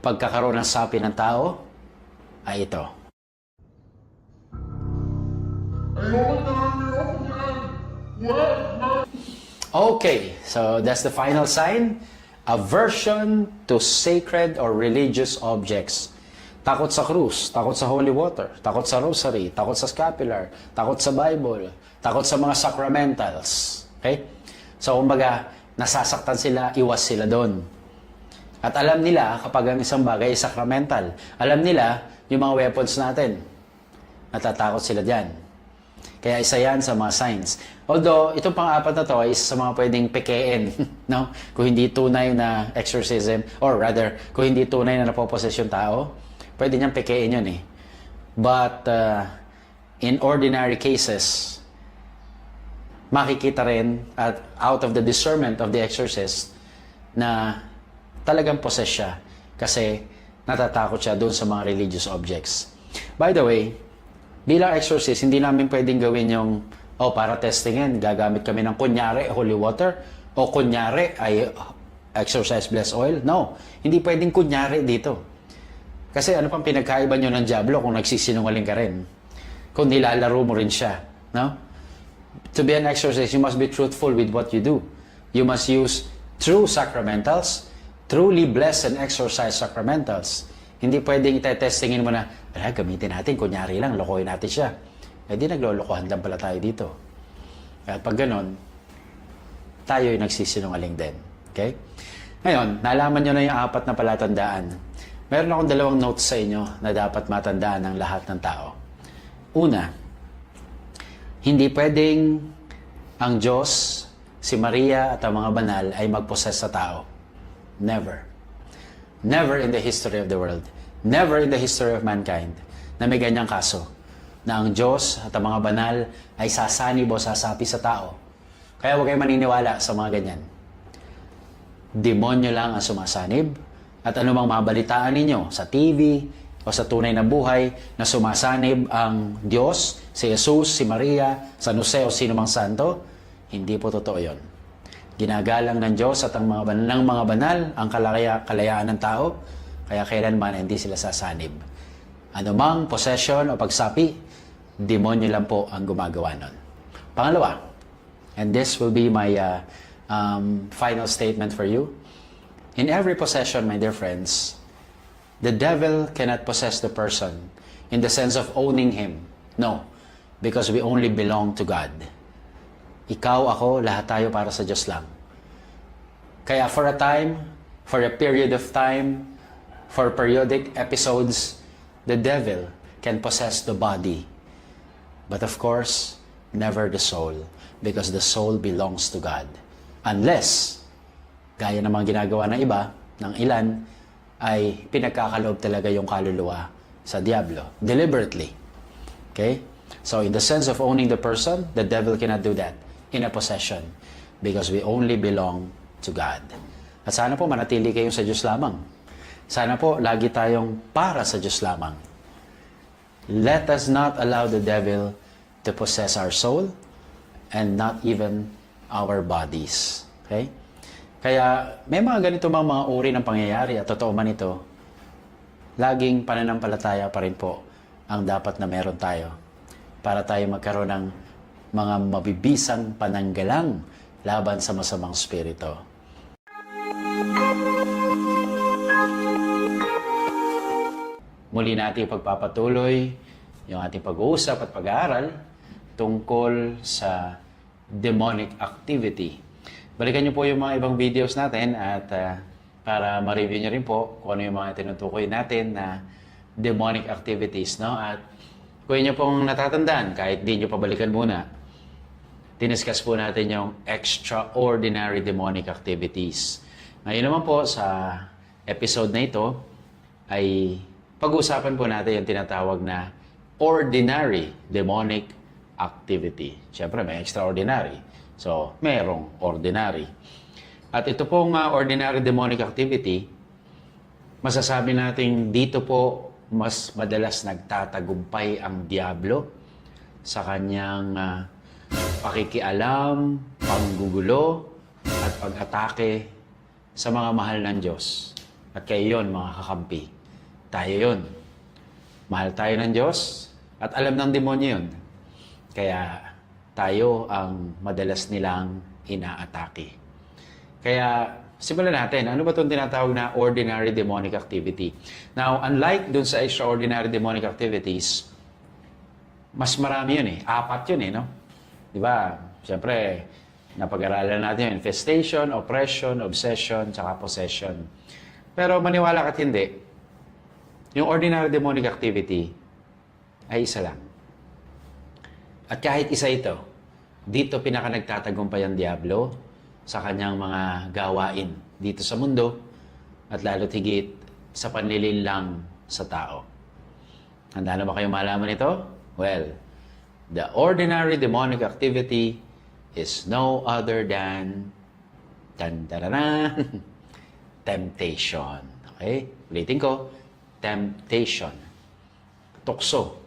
pagkakaroon ng sapi ng tao ay ito. Okay, so that's the final sign. Aversion to sacred or religious objects. Takot sa krus, takot sa holy water, takot sa rosary, takot sa scapular, takot sa Bible, takot sa mga sacramentals. Okay? So, kumbaga, nasasaktan sila, iwas sila doon. At alam nila kapag ang isang bagay ay sacramental. Alam nila yung mga weapons natin. Natatakot sila dyan. Kaya isa yan sa mga signs. Although, itong pang-apat na to ay isa sa mga pwedeng pekein. No? Kung hindi tunay na exorcism, or rather, kung hindi tunay na napoposes yung tao, pwede niyang pekein yun eh. But, in ordinary cases, makikita rin at out of the discernment of the exorcist na talagang possess siya kasi natatakot siya doon sa mga religious objects. By the way, bilang exorcist, hindi namin pwedeng gawin yung para testingin, gagamit kami ng kunyari holy water o kunyari ay exorcise blessed oil. No, hindi pwedeng kunyari dito. Kasi ano pang pinagkaiba nyo ng diablo kung nagsisinungaling ka rin? Kung nilalaro mo rin siya. No? To be an exorcist, you must be truthful with what you do. You must use true sacramentals, truly blessed and exorcised sacramentals. Hindi pwedeng itetestingin mo na, gamitin natin, kunyari lang, lokohin natin siya. Eh di naglolokohan lang pala tayo dito. At pag ganon, tayo yung nagsisinungaling din. Okay? Ngayon, nalaman nyo na yung apat na palatandaan. Meron akong dalawang notes sa inyo na dapat matandaan ng lahat ng tao. Una, hindi pwedeng ang Diyos, si Maria at ang mga banal ay magposes sa tao. Never. Never in the history of the world. Never in the history of mankind na may ganyang kaso na ang Diyos at ang mga banal ay sasanib o sasapi sa tao. Kaya huwag kayong maniniwala sa mga ganyan. Demonyo lang ang sumasanib at anumang mabalitaan ninyo sa TV o sa tunay na buhay na sumasanib ang Diyos, si Jesus, si Maria, San Jose o sino mang santo, hindi po totoo yun. Ginagalang ng Diyos at ng mga banal ang kalayaan ng tao, kaya kailanman hindi sila sasanib. Anumang possession o pagsapi, demonyo lang po ang gumagawa nun. Pangalawa, and this will be my final statement for you. In every possession, my dear friends, the devil cannot possess the person in the sense of owning him. No, because we only belong to God. Ikaw, ako, lahat tayo para sa Diyos lang. Kaya for a time, for a period of time, for periodic episodes, the devil can possess the body. But of course, never the soul, because the soul belongs to God. Unless, gaya ng mga ginagawa ng iba, ng ilan, ay pinagkakaloob talaga yung kaluluwa sa diablo, deliberately. Okay? So in the sense of owning the person, the devil cannot do that in a possession, because we only belong to God. At sana po manatili kayong sa Diyos lamang. Sana po lagi tayong para sa Diyos lamang. Let us not allow the devil to possess our soul and not even our bodies. Okay? Kaya may mga ganito mga uri ng pangyayari at totoo man ito, laging pananampalataya pa rin po ang dapat na meron tayo para tayo magkaroon ng mga mabibisang pananggalang laban sa masamang spirito. Muli natin pagpapatuloy yung ating pag-uusap at pag-aaral tungkol sa demonic activity. Balikan niyo po yung mga ibang videos natin at para ma-review niyo rin po kung ano yung mga tinutukoy natin na demonic activities. No? At kung inyo pong natatandaan, kahit di nyo pabalikan muna, diniscuss po natin yung extraordinary demonic activities. Ngayon naman po sa episode na ito ay pag-uusapan po natin yung tinatawag na ordinary demonic activity. Siyempre, may extraordinary. So, merong ordinary. At ito pong ordinary demonic activity, masasabi natin dito po mas madalas nagtatagumpay ang diablo sa kanyang pakikialam, panggugulo, at pag-atake sa mga mahal ng Diyos. At kayo yun, mga kakampi. Tayo yun. Mahal tayo ng Diyos at alam ng demonyo yun. Kaya tayo ang madalas nilang inaatake. Kaya simulan natin. Ano ba itong tinatawag na ordinary demonic activity? Now, unlike dun sa extraordinary demonic activities, mas marami yun eh. 4 yun eh, no? Di ba? Siyempre, napag-aralan natin yung infestation, oppression, obsession, tsaka possession. Pero maniwala ka't hindi, yung ordinary demonic activity ay isa lang. At kahit isa ito, dito pinaka nagtatagumpay ang Diablo sa kanyang mga gawain dito sa mundo at lalo't higit sa panlilinlang sa tao. Handa na ba kayo malaman ito? Well, the ordinary demonic activity is no other than temptation. Okay? Ulitin ko, temptation. Tukso.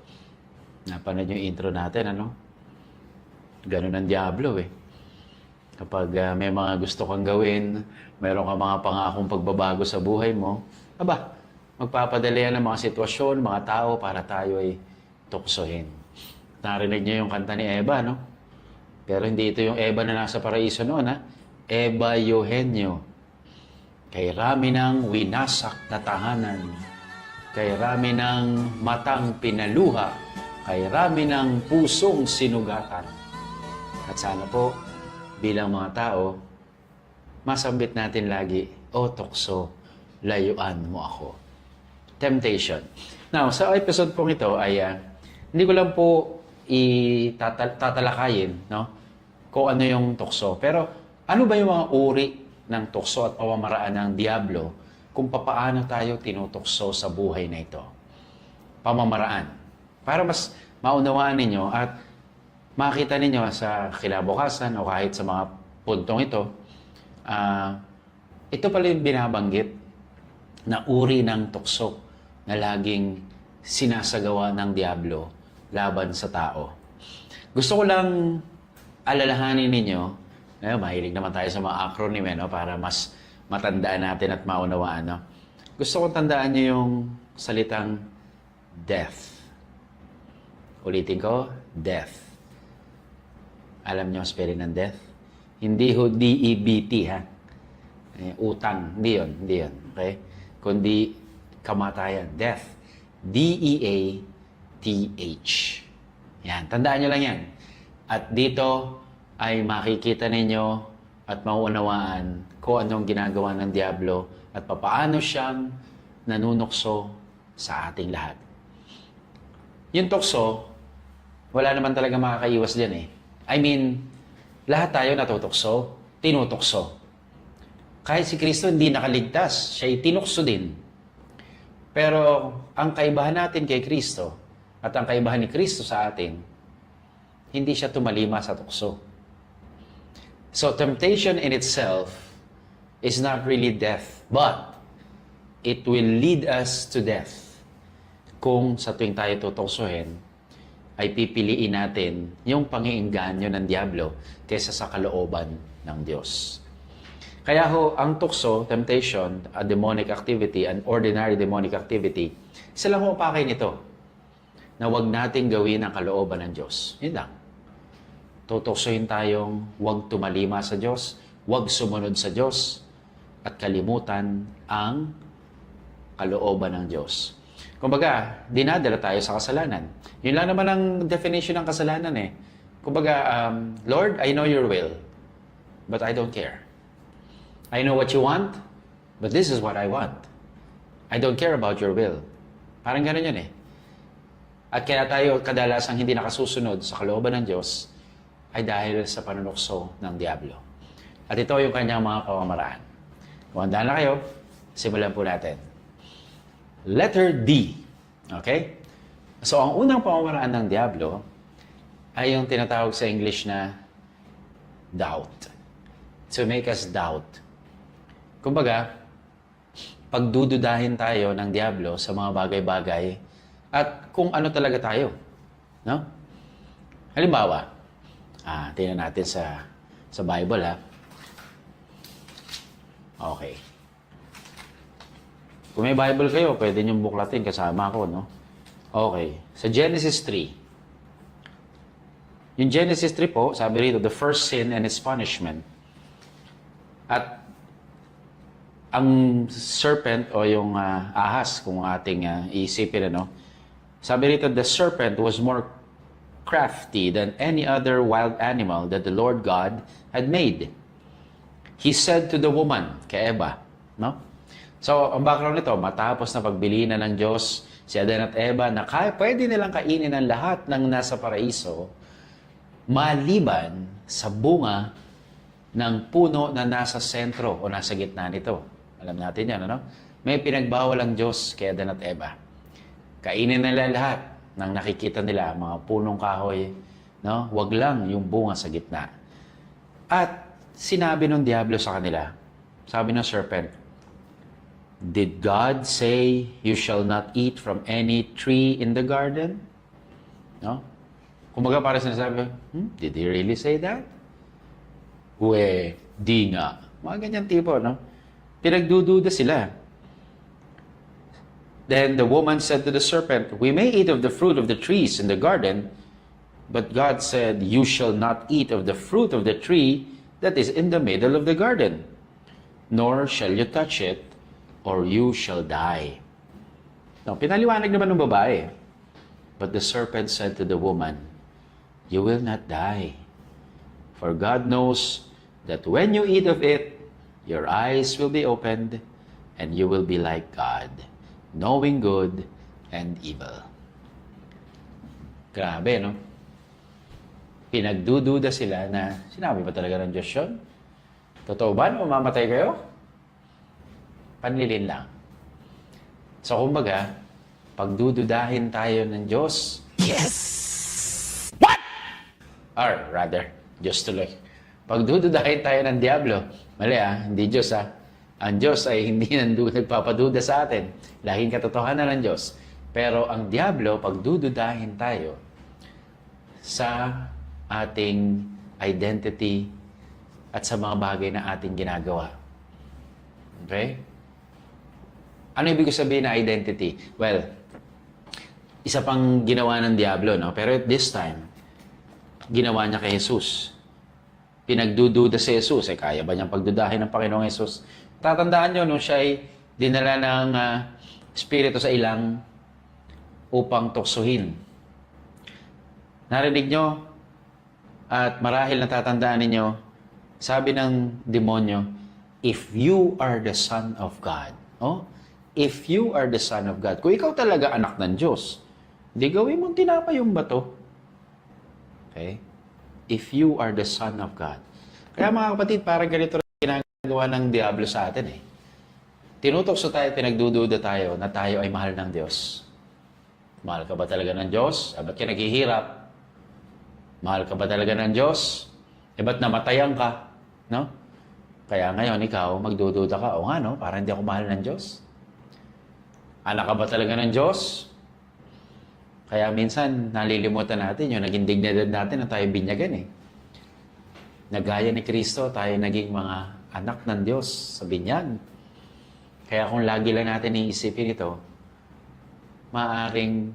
Napanood yung intro natin, ano? Ganun ang Diablo eh. Kapag may mga gusto kang gawin, mayroon kang mga pangakong pagbabago sa buhay mo, magpapadali yan ng mga sitwasyon, mga tao para tayo ay tuksohin. Narinig niyo yung kanta ni Eva, no? Pero hindi ito yung Eva na nasa paraiso noon, ha? Eva Eugenio. Kay rami ng winasak na tahanan, kay rami ng matang pinaluha, kay rami ng pusong sinugatan. At sana po, bilang mga tao, masambit natin lagi, o tukso, layuan mo ako. Temptation. Now, sa episode pong ito ay hindi ko lang po tatalakayin, no? Kung ano yung tukso. Pero ano ba yung mga uri ng tukso at pamamaraan ng Diablo kung papaano tayo tinutukso sa buhay na ito? Pamamaraan. Para mas maunawaan ninyo at makita ninyo sa kinabukasan o kahit sa mga puntong ito, ito pala yung binabanggit na uri ng tukso na laging sinasagawa ng Diablo laban sa tao. Gusto ko lang alalahanin ninyo, mahilig naman tayo sa mga acronym, no, para mas matandaan natin at maunawaan. No? Gusto kong tandaan nyo yung salitang death. Ulitin ko, death. Alam niyo ang spelling ng death? Hindi ho D-E-B-T, ha? Utang. Hindi yun. Okay? Kundi kamatayan. Death. D-E-A-T-H. Yan. Tandaan niyo lang yan. At dito ay makikita ninyo at mauunawaan kung anong ginagawa ng Diablo at papaano siyang nanunukso sa ating lahat. Yung tukso, wala naman talaga makakaiwas dyan eh. I mean, lahat tayo natutukso, tinutukso. Kahit si Kristo hindi nakaligtas, siya'y tinukso din. Pero ang kaibahan natin kay Kristo at ang kaibahan ni Kristo sa atin, hindi siya tumalima sa tukso. So temptation in itself is not really death, but it will lead us to death. Kung sa tuwing tayo tutuksohin, ay pipiliin natin yung pangiinganyo ng Diablo kaysa sa kalooban ng Diyos. Kaya ho, ang tukso, temptation, a demonic activity, an ordinary demonic activity, isa lang ho pakay nito, na huwag nating gawin ang kalooban ng Diyos. Yun lang. Tutuksohin tayong huwag tumalima sa Diyos, huwag sumunod sa Diyos, at kalimutan ang kalooban ng Diyos. Kumbaga, dinadala tayo sa kasalanan. Yun lang naman ang definition ng kasalanan eh. Kumbaga, Lord, I know your will, but I don't care. I know what you want, but this is what I want. I don't care about your will. Parang ganun yun eh. At kaya tayo kadalasang hindi nakasusunod sa kalooban ng Diyos ay dahil sa panunukso ng Diablo. At ito yung kanyang mga pamamaraan. Kung handa na kayo, simulan po natin. Letter D. Okay? So, ang unang pamamaraan ng Diablo ay yung tinatawag sa English na doubt. To make us doubt. Kumbaga, pagdududahin tayo ng Diablo sa mga bagay-bagay at kung ano talaga tayo. No? Halimbawa, tingnan natin sa Bible, ha? Okay. Kung may Bible kayo, pwede niyong buklatin kasama ko, no? Okay. Sa Genesis 3. Yung Genesis 3 po, sabi rito, the first sin and its punishment. At ang serpent o yung ahas, kung ating iisipin, ano, sabi rito, the serpent was more crafty than any other wild animal that the Lord God had made. He said to the woman, kay Eva, no? So, ang background nito, matapos na pagbilinan ng Diyos si Adan at Eva na pwede nilang kainin ang lahat ng nasa paraiso, maliban sa bunga ng puno na nasa sentro o nasa gitna nito. Alam natin yan, ano? May pinagbawal ang Diyos kay Adan at Eva. Kainin nila lahat ng nakikita nila, mga punong kahoy, no? Wag lang yung bunga sa gitna. At sinabi ng diablo sa kanila, sabi ng serpent, did God say you shall not eat from any tree in the garden? No? Kumbaga para sinasabi, did he really say that? Di nga. Mga ganyan tipo, no? Pinagdududa sila. Then the woman said to the serpent, we may eat of the fruit of the trees in the garden, but God said, you shall not eat of the fruit of the tree that is in the middle of the garden, nor shall you touch it, or you shall die. Now, pinaliwanag naman ng babae. But the serpent said to the woman, you will not die. For God knows that when you eat of it, your eyes will be opened, and you will be like God, knowing good and evil. Grabe, no? Pinagdududa sila na, sinabi ba talaga ng Diyos yun? Totoo ba na mamamatay kayo? Panlilin lang. So, kumbaga, pagdududahin tayo ng Diyos. Yes! What? Or rather, Diyos tuloy. Pagdududahin tayo ng Diablo. Mali hindi Diyos Ang Diyos ay hindi nagpapaduda sa atin. Lahing katotohanan ng Diyos. Pero ang Diablo, pagdududahin tayo sa ating identity at sa mga bagay na ating ginagawa. Okay? Ano ibig sabihin na identity? Well, isa pang ginawa ng Diablo, no? Pero at this time, ginawa niya kay Jesus. Pinagdududa si Jesus. Kaya ba niyang pagdudahin ng Panginoong Jesus? Tatandaan niyo, nung siya ay dinala ng Espiritu sa ilang upang tuksuhin. Narinig niyo at marahil natatandaan ninyo, sabi ng demonyo, if you are the Son of God, if you are the Son of God, kung ikaw talaga anak ng Diyos, di gawin mong tinapay yung bato. Okay? If you are the Son of God. Kaya mga kapatid, parang ganito rin ginagawa ng Diablo sa atin Tinutokso tayo, pinagdududa tayo na tayo ay mahal ng Diyos. Mahal ka ba talaga ng Diyos? Ba't ka naghihirap? Mahal ka ba talaga ng Diyos? Ba't namatayan ka? No? Kaya ngayon, ikaw, magdududa ka. O nga, no? Parang hindi ako mahal ng Diyos. Anak ka ba talaga ng Diyos? Kaya minsan, nalilimutan natin yung naging dignidad natin na tayo binyagan Nagaya ni Kristo, tayo naging mga anak ng Diyos sa binyag. Kaya kung lagi lang natin iisipin ito, maaaring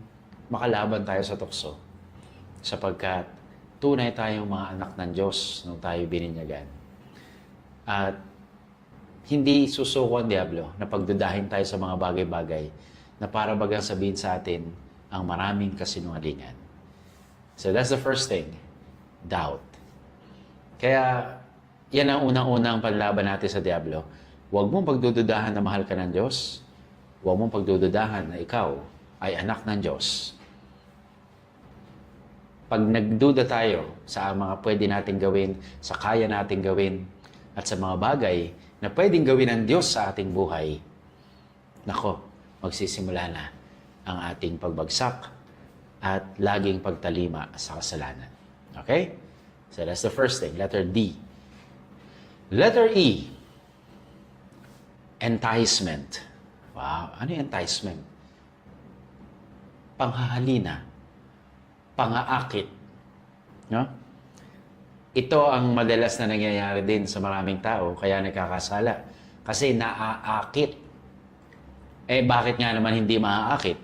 makalaban tayo sa tukso. Sapagkat tunay tayong mga anak ng Diyos nung tayo bininyagan. At hindi susuko ang Diablo na pagdudahin tayo sa mga bagay-bagay na para bagang sabihin sa atin ang maraming kasinungalingan. So that's the first thing, doubt. Kaya yan ang unang-unang panlaban natin sa Diablo. Huwag mong pagdududahan na mahal ka ng Diyos. Huwag mong pagdududahan na ikaw ay anak ng Diyos. Pag nagduda tayo sa mga pwede nating gawin, sa kaya nating gawin, at sa mga bagay na pwedeng gawin ng Diyos sa ating buhay, nako, magsisimula na ang ating pagbagsak at laging pagtalima sa kasalanan. Okay? So that's the first thing, letter D. Letter E, enticement. Wow, ano yung enticement? Panghahalina, pangaakit. No? Ito ang madalas na nangyayari din sa maraming tao, kaya nagkakasala. Kasi naaakit Bakit nga naman hindi maaakit?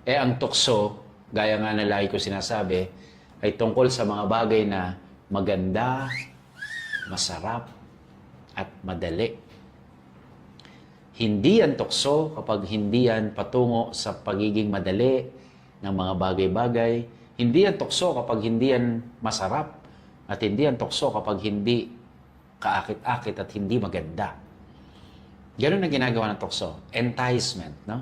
Ang tukso, gaya nga na lagi ko sinasabi, ay tungkol sa mga bagay na maganda, masarap, at madali. Hindi yan tukso kapag hindi yan patungo sa pagiging madali ng mga bagay-bagay. Hindi yan tukso kapag hindi yan masarap. At hindi yan tukso kapag hindi kaakit-akit at hindi maganda. Ganun ang ginagawa ng tukso. Enticement, no?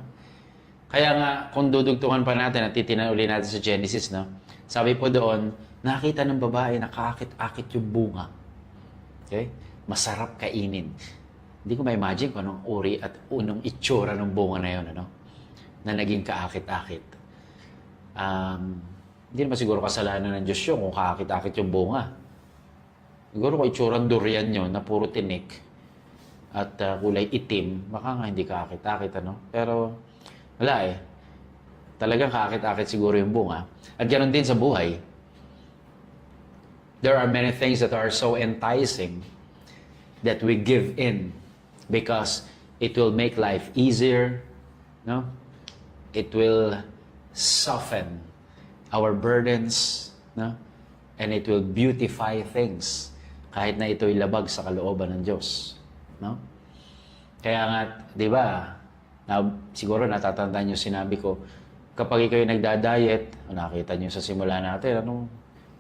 Kaya nga, kung dudugtungan pa natin at titinan uli natin sa Genesis, no? Sabi po doon, nakita ng babae na kaakit-akit yung bunga. Okay? Masarap kainin. Hindi ko ma-imagine kung anong uri at unang itsura ng bunga na yun, ano? Na naging kaakit-akit. Hindi naman siguro kasalanan ng Diyos yun kung kaakit-akit yung bunga. Siguro kung itsurang durian yun na puro tinik at kulay itim, baka nga hindi kaakit-akit, ano? Pero, wala eh. Talagang kaakit-akit siguro yung bunga. At ganoon din sa buhay. There are many things that are so enticing that we give in because it will make life easier, no? It will soften our burdens, no? And it will beautify things kahit na ito'y labag sa kalooban ng Diyos, no? Kaya nga, di ba, siguro natatandaan niyo sinabi ko, kapag ikaw yung nagda-diet, nakita niyo sa simula natin,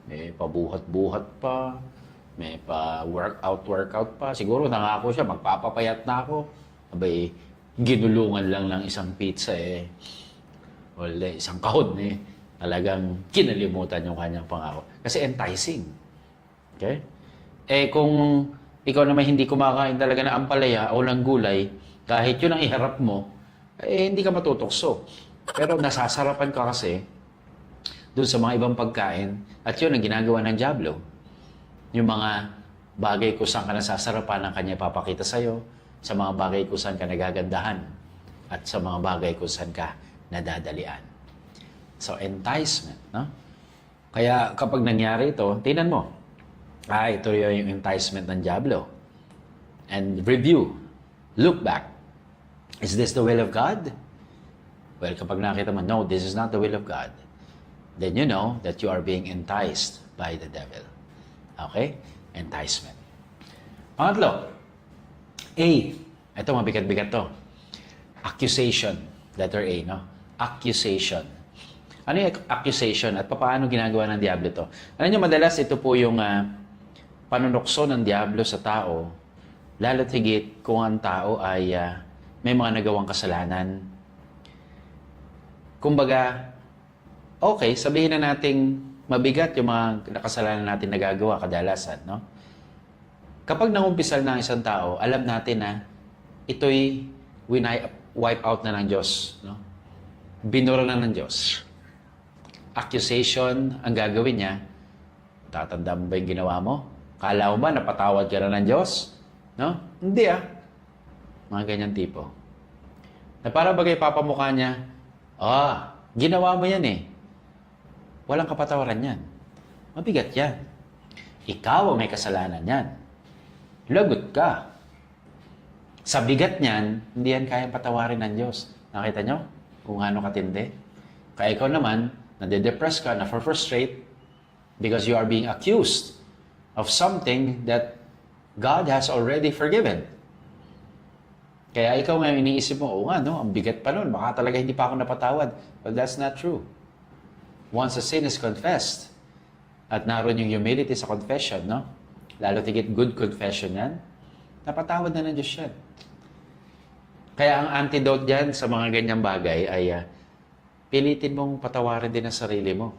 may pabuhat-buhat pa, may pa-workout pa. Siguro nangako siya, magpapapayat na ako. Abay, ginulungan lang ng isang pizza o isang kahon talagang kinalimutan yung kanyang pangako. Kasi enticing. Okay? Kung ikaw naman hindi kumakain talaga ng ampalaya o ng gulay, kahit yun ang iharap mo, hindi ka matutokso. Pero nasasarapan ka kasi doon sa mga ibang pagkain at yun ang ginagawa ng dyablo. Yung mga bagay kung saan ka nasasarapan ng kanya papakita sa'yo, sa mga bagay kung saan ka nagagandahan, at sa mga bagay kung saan ka nadadalian. So, enticement, no? Kaya kapag nangyari ito, tingnan mo, ito yung enticement ng dyablo. And review, look back. Is this the will of God? Well, kapag nakita mo, no, this is not the will of God, then you know that you are being enticed by the devil. Okay? Enticement. Pangatlo, A. Ito, mabigat-bigat to. Accusation. Letter A, no? Accusation. Ano yung accusation at paano ginagawa ng Diablo to? Alam nyo, madalas ito po yung panunokso ng Diablo sa tao, lalo't higit kung ang tao ay may mga nagawang kasalanan. Kumbaga, okay, sabihin na nating mabigat yung mga kasalanan natin nagagawa kadalasan, no? Kapag nangumpisal na isang tao, alam natin na ito'y wipe out na ng Diyos, no? Binura na ng Diyos. Accusation ang gagawin niya. Tatanda mo ba yung ginawa mo? Kala mo ba napatawad ka na ng Diyos? No? Hindi Mga ganyan tipo. Na para bagay papamukha niya, ginawa mo yan Walang kapatawaran yan. Mabigat yan. Ikaw ang may kasalanan yan. Lagot ka. Sa bigat niyan, hindi yan kayang patawarin ng Diyos. Nakita nyo? Kung ano katindi. Kaya ikaw naman, nade-depress ka, na-frustrate, because you are being accused of something that God has already forgiven. Kaya ikaw ngayon iniisip mo, ang bigat pa nun, baka talaga hindi pa ako napatawad. Well, that's not true. Once a sin is confessed, at naroon yung humility sa confession, no? Lalo tigit good confession yan, napatawad na ng Diyos yan. Kaya ang antidote dyan sa mga ganyang bagay ay pilitin mong patawarin din ang sarili mo.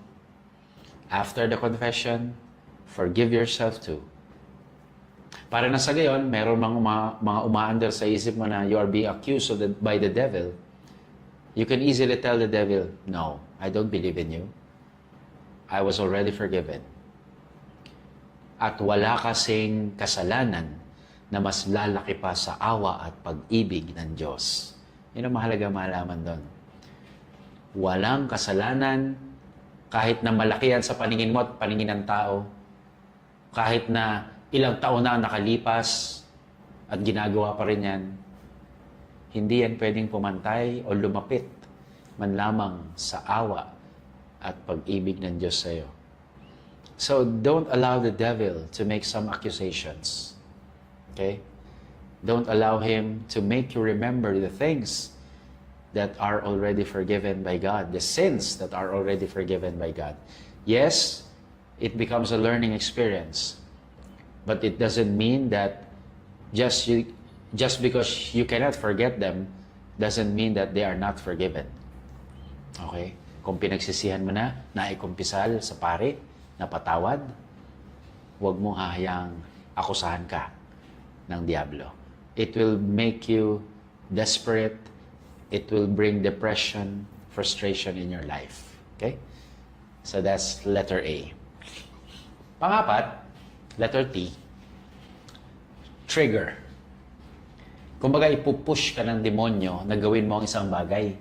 After the confession, forgive yourself too. Para na sa gayon, meron mga umaandar sa isip mo na you are being accused by the devil. You can easily tell the devil, no, I don't believe in you. I was already forgiven. At wala kasing kasalanan na mas lalaki pa sa awa at pag-ibig ng Diyos. Yun ang mahalaga malaman doon. Walang kasalanan, kahit na malaki yan sa paningin mo at paningin ng tao, kahit na ilang taon na nakalipas at ginagawa pa rin yan, hindi yan pwedeng pumantay o lumapit man lamang sa awa at pag-ibig ng Diyos sa iyo. So, don't allow the devil to make some accusations. Okay? Don't allow him to make you remember the things that are already forgiven by God, the sins that are already forgiven by God. Yes, it becomes a learning experience, but it doesn't mean that just because you cannot forget them, doesn't mean that they are not forgiven. Okay? Kung pinagsisihan mo na, naikumpisal sa pari, napatawad, huwag mong hahayaang akusahan ka ng Diablo. It will make you desperate. It will bring depression, frustration in your life. Okay? So that's letter A. Pangapat, letter T, trigger. Kumbaga, ipupush ka ng demonyo na gawin mo ang isang bagay.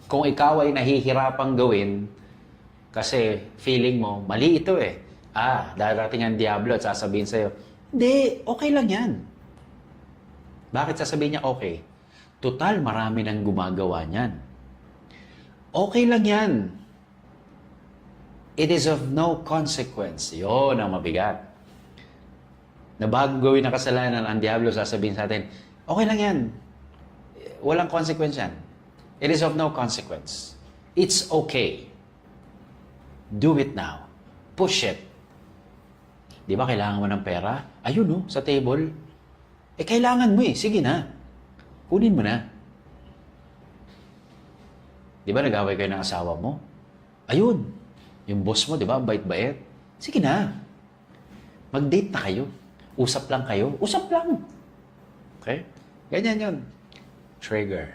Kung ikaw ay nahihirapang gawin, kasi feeling mo, mali ito eh. Darating ang Diablo at sasabihin sa'yo, hindi, okay lang yan. Bakit sasabihin niya okay? Total, marami nang gumagawa niyan. Okay lang yan. It is of no consequence. Yun ang mabigat. Na bago gawin ang kasalanan, ang Diablo sasabihin sa atin, okay lang yan. Walang consequence yan. It is of no consequence. It's okay. Do it now. Push it. Di ba kailangan mo ng pera? Ayun sa table. Kailangan mo eh. Sige na. Kunin mo na. Di ba nag-away kayo ng asawa mo? Ayun. Yung boss mo, di ba? Bait-bait. Sige na. Mag-date na kayo. Usap lang kayo. Usap lang. Okay? Ganyan yun. Trigger.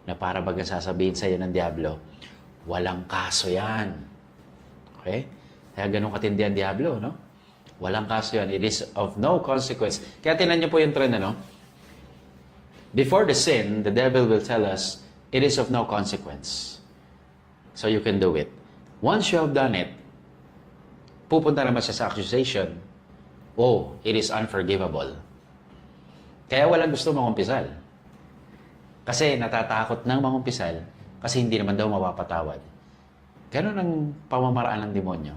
Na para bagang sasabihin sa'yo ng Diablo, walang kaso yan. Okay? Kaya ganun katindi ang Diablo, no? Walang kaso yan. It is of no consequence. Kaya tinan niyo po yung trend, ano? Before the sin, the devil will tell us, it is of no consequence. So you can do it. Once you have done it, pupunta naman siya sa accusation, it is unforgivable. Kaya walang gusto mangumpisal. Kasi natatakot ng mangumpisal kasi hindi naman daw mapapatawad. Ganun ang pamamaraan ng demonyo.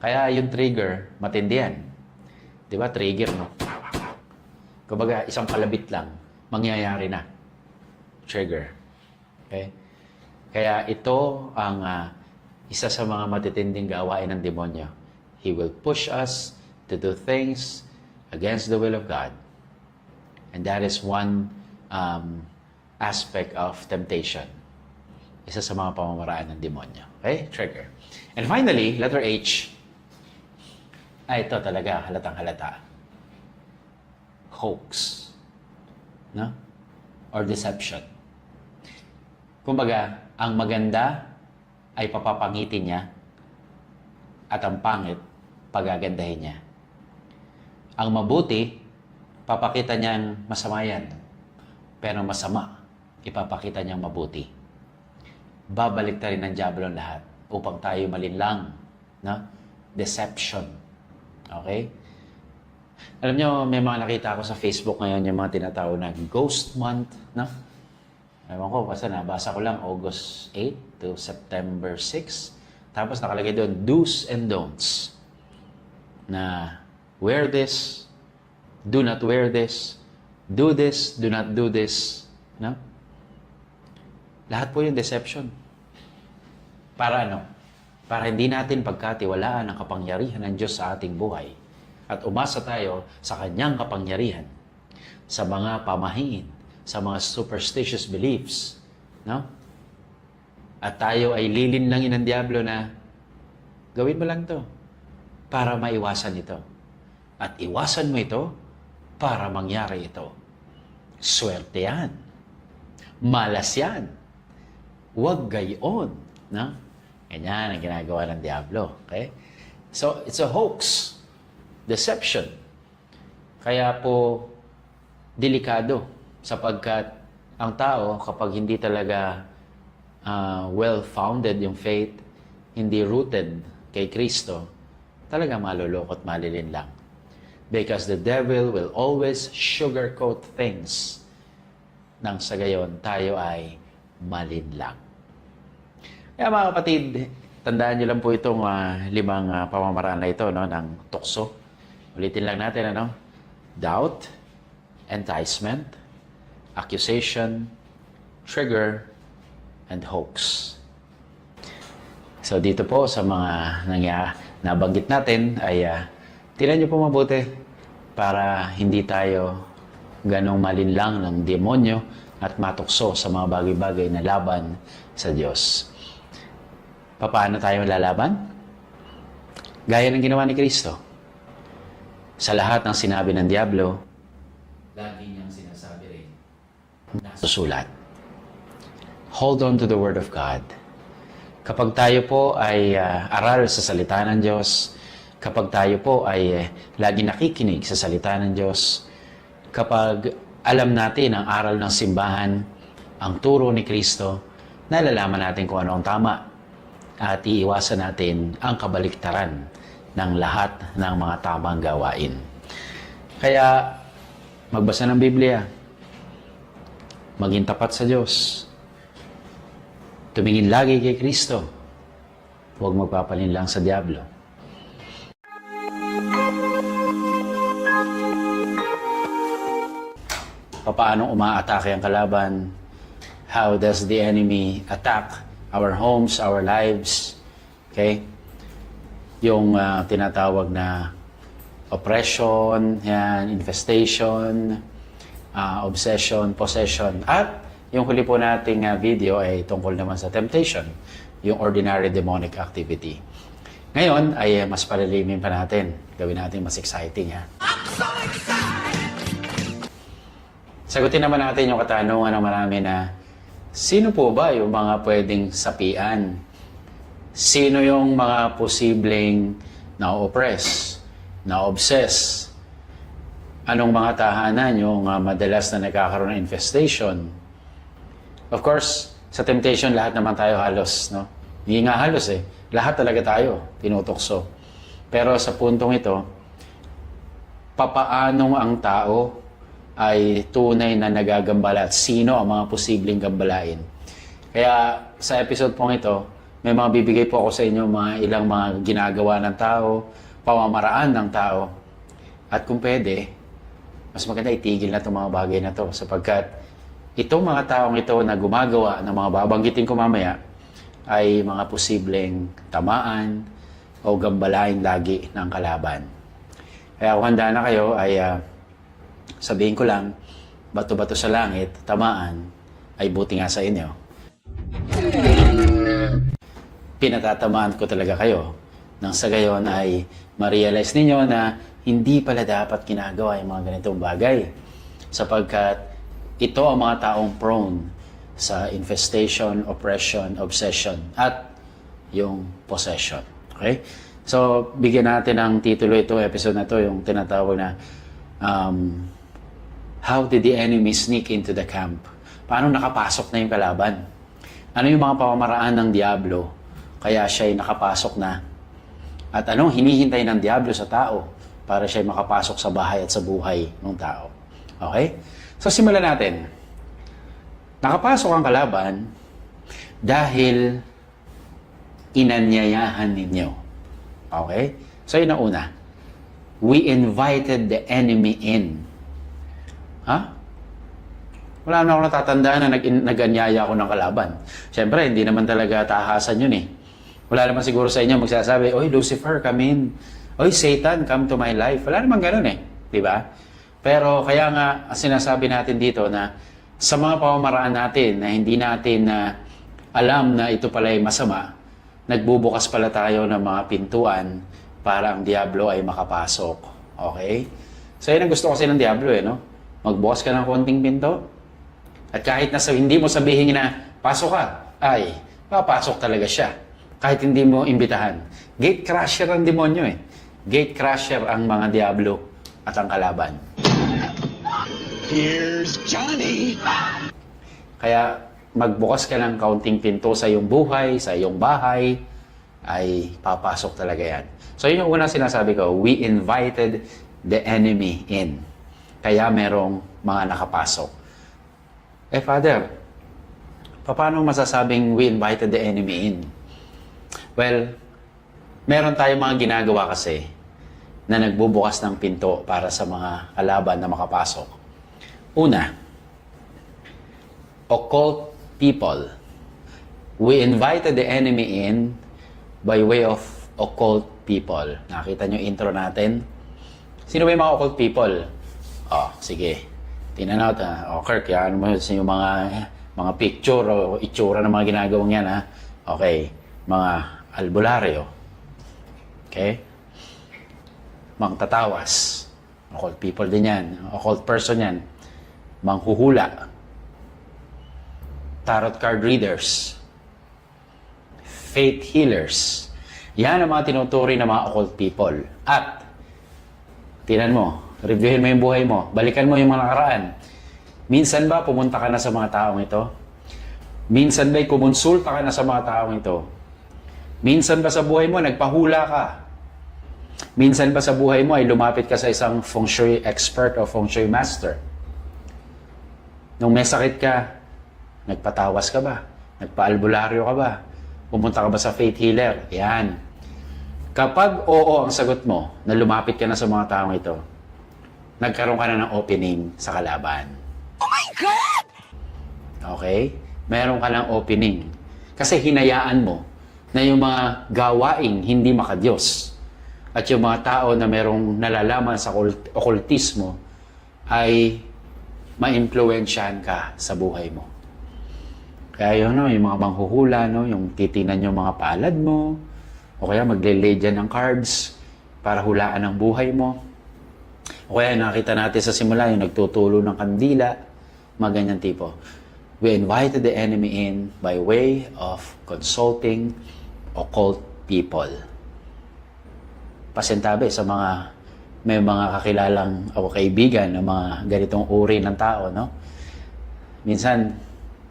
Kaya yung trigger, matindi yan. Di ba? Trigger, no? Kumbaga, isang palabit lang, mangyayari na. Trigger. Okay? Kaya ito ang isa sa mga matitinding gawain ng demonyo. He will push us to do things against the will of God. And that is one aspect of temptation. Isa sa mga pamamaraan ng demonyo. Okay? Trigger. And finally, letter H. Ito talaga, halatang-halata. Hoax. No? Or deception. Kumbaga, ang maganda ay papapangitin niya at ang pangit, pagagandahin niya. Ang mabuti, papakita niyang masama yan. Pero masama, ipapakita niyang mabuti. Babalik ta rin ng Diablo ang lahat upang tayo malinlang. No? Deception. Okay? Alam niyo, may mga nakita ako sa Facebook ngayon yung mga tinatawag na Ghost Month. No? Ewan ko, basta nabasa ko lang August 8 to September 6. Tapos nakalagay doon, do's and don'ts. Na wear this, do not wear this, do this, do not do this. No? Lahat po yung deception. Para ano? Para hindi natin pagkatiwalaan ang kapangyarihan ng Diyos sa ating buhay at umasa tayo sa Kanyang kapangyarihan sa mga pamahiin, sa mga superstitious beliefs. No? At tayo ay lilinlangin ng Diablo na gawin mo lang to para maiwasan ito. At iwasan mo ito para mangyari ito. Swerte yan. Malas yan. Huwag gayon. No? Ganyan ang ginagawa ng Diablo. Okay? So, it's a hoax. Deception. Kaya po, delikado. Sapagkat ang tao, kapag hindi talaga well-founded yung faith, hindi rooted kay Kristo, talaga malulokot, malilin lang. Because the devil will always sugarcoat things nang sa gayon tayo ay malinlang. Kaya mga kapatid, tandaan nyo lang po itong 5 pamamaraan na ito, no, ng tukso. Ulitin lang natin, ano? Doubt, enticement, accusation, trigger, and hoax. So dito po sa mga nabanggit natin ay tingnan nyo po mabuti para hindi tayo ganong malinlang ng demonyo at matukso sa mga bagay-bagay na laban sa Diyos. Paano tayo lalaban? Gaya ng ginawa ni Kristo. Sa lahat ng sinabi ng Diablo, lagi niyang sinasabi rin, nasusulat. Hold on to the Word of God. Kapag tayo po ay aral sa salita ng Diyos, kapag tayo po ay lagi nakikinig sa salita ng Diyos, kapag alam natin ang aral ng simbahan, ang turo ni Kristo, nalalaman natin kung ano ang tama at iiwasan natin ang kabaliktaran ng lahat ng mga tamang gawain. Kaya, magbasa ng Biblia, maging tapat sa Diyos, tumingin lagi kay Kristo, huwag magpapalinlang sa Diablo. Paano umaatake ang kalaban? How does the enemy attack our homes, our lives? Okay? Yung tinatawag na oppression, yan, infestation, obsession, possession. At yung huli po nating video ay tungkol naman sa temptation, yung ordinary demonic activity. Ngayon ay mas palilimin pa natin. Gawin natin mas exciting, ha? Sagutin naman natin yung katanungan ng marami na sino po ba yung mga pwedeng sapian? Sino yung mga posibleng na-oppress, na-obsess? Anong mga tahanan yung madalas na nagkakaroon ng infestation? Of course, sa temptation, lahat naman tayo halos, no? Hindi nga halos eh. Lahat talaga tayo, tinutokso. Pero sa puntong ito, papaanong ang tao ay tunay na nagagambala at sino ang mga posibleng gambalain. Kaya sa episode pong ito, may mga bibigay po ako sa inyo ilang mga ginagawa ng tao, pamamaraan ng tao. At kung pwede, mas maganda itigil na itong mga bagay na to sapagkat itong mga taong ito na gumagawa ng mga babanggitin ko mamaya ay mga posibleng tamaan o gambalain lagi ng kalaban. Kaya kung handa na kayo ay sabihin ko lang, bato-bato sa langit, tamaan, ay buti nga sa inyo. Pinatatamaan ko talaga kayo nang sa gayon ay ma-realize ninyo na hindi pala dapat ginagawa yung mga ganitong bagay sapagkat ito ang mga taong prone sa infestation, oppression, obsession at yung possession. Okay? So, bigyan natin ng titulo ito, episode na to, yung tinatawag na How did the enemy sneak into the camp? Paano nakapasok na yung kalaban? Ano yung mga pamamaraan ng Diablo kaya siya ay nakapasok na? At anong hinihintay ng Diablo sa tao para siya ay makapasok sa bahay at sa buhay ng tao? Okay? So simulan natin. Nakapasok ang kalaban dahil inanyayahan ninyo. Okay? So yun ang una. We invited the enemy in. Ha? Wala na ako natatandaan na nag-anyaya ako ng kalaban. Siyempre, hindi naman talaga tahasan yun eh. Wala naman siguro sa inyo magsasabi, Oy, Lucifer, come in. Oy, Satan, come to my life. Wala naman ganun eh. Diba? Pero kaya nga, sinasabi natin dito na sa mga pamamaraan natin na hindi natin alam na ito pala ay masama, nagbubukas pala tayo ng mga pintuan para ang Diablo ay makapasok. Okay? So yun ang gusto kasi ng Diablo eh, no? Magbukas ka ng konting pinto. At kahit na hindi mo sabihin na, pasok ka, ay, papasok talaga siya. Kahit hindi mo imbitahan. Gate crusher ang demonyo eh. Gate crusher ang mga Diablo at ang kalaban. Here's Johnny! Kaya magbukas ka ng kaunting pinto sa iyong buhay, sa iyong bahay, ay papasok talaga yan. So yun yung unang sinasabi ko, we invited the enemy in. Kaya merong mga nakapasok. Father, paano masasabing we invited the enemy in? Well, meron tayong mga ginagawa kasi na nagbubukas ng pinto para sa mga kalaban na makapasok. Una, occult people. We invited the enemy in by way of occult people. Nakita nyo intro natin? Sino ba yung mga occult people? Sige. Tingnan natin. Kirk, yan mo yung mga picture o itsura ng mga ginagawang yan, ha? Okay. Mga albularyo. Okay? Mga tatawas. Occult people din yan. Occult person yan. Manghuhula. Tarot card readers. Faith healers. Yan ang mga tinuturi ng mga occult people. At, tingnan mo, reviewin mo yung buhay mo, balikan mo yung mga nakaraan. Minsan ba pumunta ka na sa mga taong ito? Minsan ba kumonsulta ka na sa mga taong ito? Minsan ba sa buhay mo nagpahula ka? Minsan ba sa buhay mo ay lumapit ka sa isang feng shui expert o feng shui master? Nung may sakit ka, nagpatawas ka ba? Nagpaalbularyo ka ba? Pumunta ka ba sa faith healer? Yan. Kapag oo ang sagot mo na lumapit ka na sa mga taong ito, nagkaroon ka na ng opening sa kalaban. Oh my God! Okay? Meron ka ng opening. Kasi hinayaan mo na yung mga gawaing hindi makadiyos at yung mga tao na merong nalalaman sa okultismo ay ma-impluwensyahan ka sa buhay mo. Kaya yun, yung mga manghuhula, yung titinan yung mga palad mo, o kaya magle-lay dyan ng cards para hulaan ang buhay mo. O kaya nakita natin sa simula yung nagtutulo ng kandila, mga ganyan tipo. We invited the enemy in by way of consulting occult people. Pasintabi sa may mga kakilalang o kaibigan ng mga ganitong uri ng tao, no? Minsan,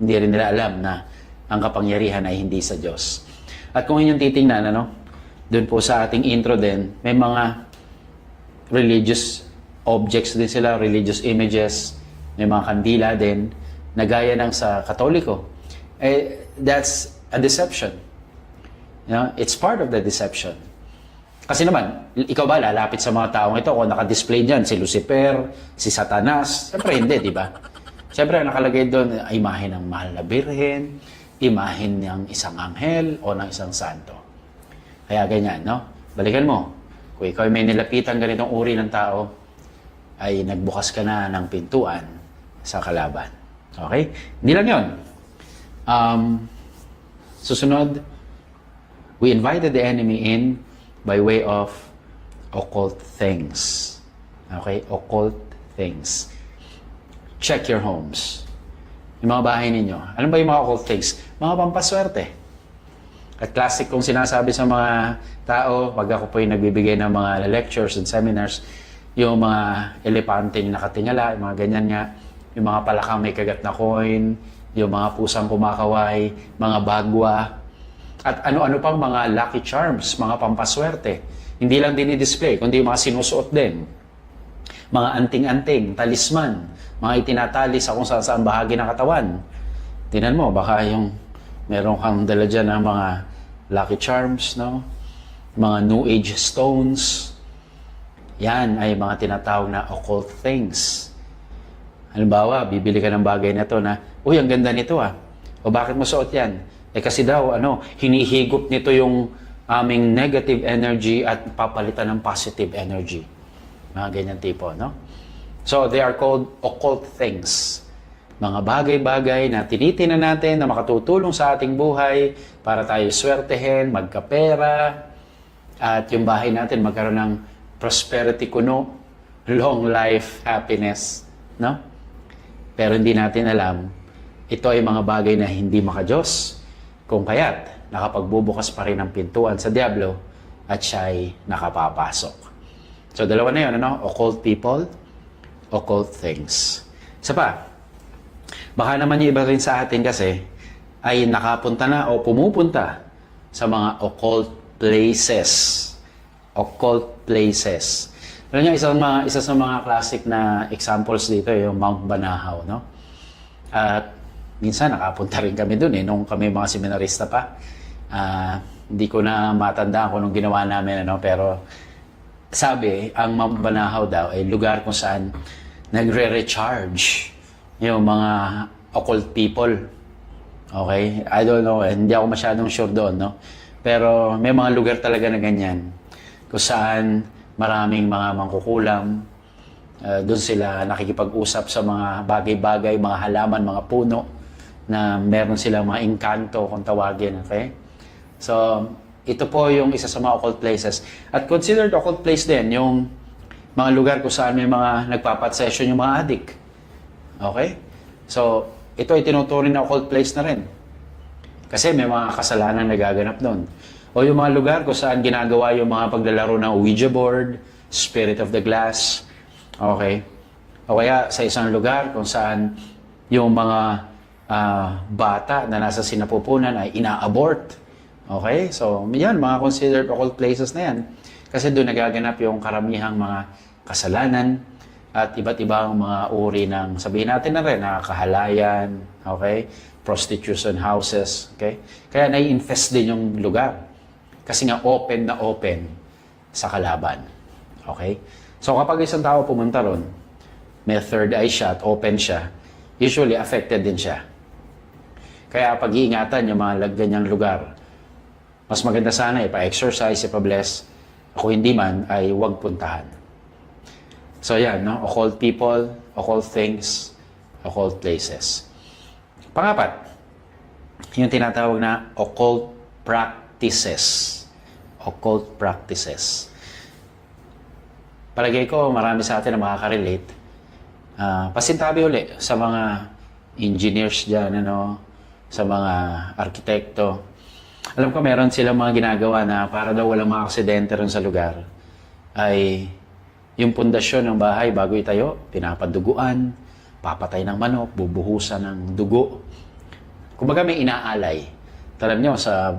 hindi rin nila alam na ang kapangyarihan ay hindi sa Diyos. At kung inyong titingnan, doon po sa ating intro din, may mga religious objects din sila, religious images, may mga kandila din, na gaya ng sa Katoliko. That's a deception. It's part of the deception. Kasi naman, ikaw ba lalapit sa mga taong ito kung naka-display dyan si Lucifer, si Satanas? Siyempre hindi, di ba? Siyempre nakalagay doon imahe ng mahal na birhen, imahe ng isang anghel o ng isang santo. Kaya ganyan, no? Balikan mo. Kung ikaw may nilapitan ganitong uri ng tao, ay nagbukas ka na ng pintuan sa kalaban. Okay? Hindi lang yun. Susunod, we invited the enemy in by way of occult things. Okay? Occult things. Check your homes. Yung mga bahay ninyo. Ano ba yung mga occult things? Mga pampaswerte. At classic kong sinasabi sa mga tao, pag ako po yung nagbibigay ng mga lectures and seminars, yung mga elepanteng nakatingala, yung mga ganyan nga, yung mga palakang may kagat na coin, yung mga pusang kumakaway, mga bagwa, at ano-ano pang mga lucky charms, mga pampaswerte. Hindi lang dinidisplay, kundi yung mga sinusuot din. Mga anting-anting, talisman, mga itinatali sa kung saan bahagi ng katawan. Tingnan mo, baka yung meron kang dala dyan ng mga lucky charms, no? Mga New Age stones. Yan ay mga tinatawag na occult things. Halimbawa, bibili ka ng bagay na to na, uy, ang ganda nito O bakit mo suot yan? Kasi daw, hinihigop nito yung aming negative energy at papalitan ng positive energy. Mga ganyan tipo, no? So, they are called occult things. Mga bagay-bagay na tinitingnan natin na makatutulong sa ating buhay para tayo swertehin, magkapera, at yung bahay natin magkaroon ng prosperity kuno, long life, happiness, no? Pero hindi natin alam, ito ay mga bagay na hindi makadiyos, kung kaya't nakapagbubukas pa rin ang pintuan sa Diablo at siya ay nakapapasok. So, dalawa na yun, occult people, occult things. Isa pa, baka naman yung iba rin sa atin kasi ay nakapunta na o pumupunta sa mga occult places. Occult places. Alam niyo, isa sa mga classic na examples dito yung Mount Banahaw, no? At minsan nakapunta rin kami dun nung kami mga seminarista pa. Hindi ko na matandaan kung anong ginawa namin, pero sabi, ang Mount Banahaw daw ay lugar kung saan nagre-recharge yung mga occult people. Okay? I don't know, hindi ako masyadong sure doon, Pero may mga lugar talaga na ganyan kung saan maraming mga mangkukulam. Doon sila nakikipag-usap sa mga bagay-bagay, mga halaman, mga puno na meron silang mga engkanto kung tawagin, okay? So, ito po yung isa sa mga occult places. At considered occult place din, yung mga lugar kung saan may mga nagpapat-session yung mga adik. Okay? So, ito ay tinuturing na occult place na rin. Kasi may mga kasalanan na nagaganap doon. O yung mga lugar kung saan ginagawa yung mga paglalaro ng Ouija board, Spirit of the Glass. Okay? O kaya sa isang lugar kung saan yung mga bata na nasa sinapupunan ay ina-abort. Okay? So, yan, mga considered occult places na yan. Kasi doon nagaganap yung karamihang mga kasalanan at iba't ibang mga uri ng, sabihin natin na rin, kahalayan, okay? Prostitution houses, okay? Kaya nai-infest din yung lugar. Kasi nga open na open sa kalaban. Okay? So, kapag isang tao pumunta ron, may third eye siya at open siya, usually affected din siya. Kaya pag-iingatan yung mga ganyang lugar. Mas maganda sana ipa-exercise, ipa-bless. Kung hindi man, ay huwag puntahan. So yan, occult people, occult things, occult places. Pangapat, yung tinatawag na occult practices. Occult practices. Palagay ko, marami sa atin na makaka-relate. Pasintabi uli sa mga engineers dyan, sa mga arkitekto. Alam ko meron silang mga ginagawa na para daw walang mga aksidente ron sa lugar ay yung pundasyon ng bahay bago itayo, pinapaduguan, papatay ng manok, bubuhusan ng dugo. Kumbaga may inaalay. Alam nyo, sa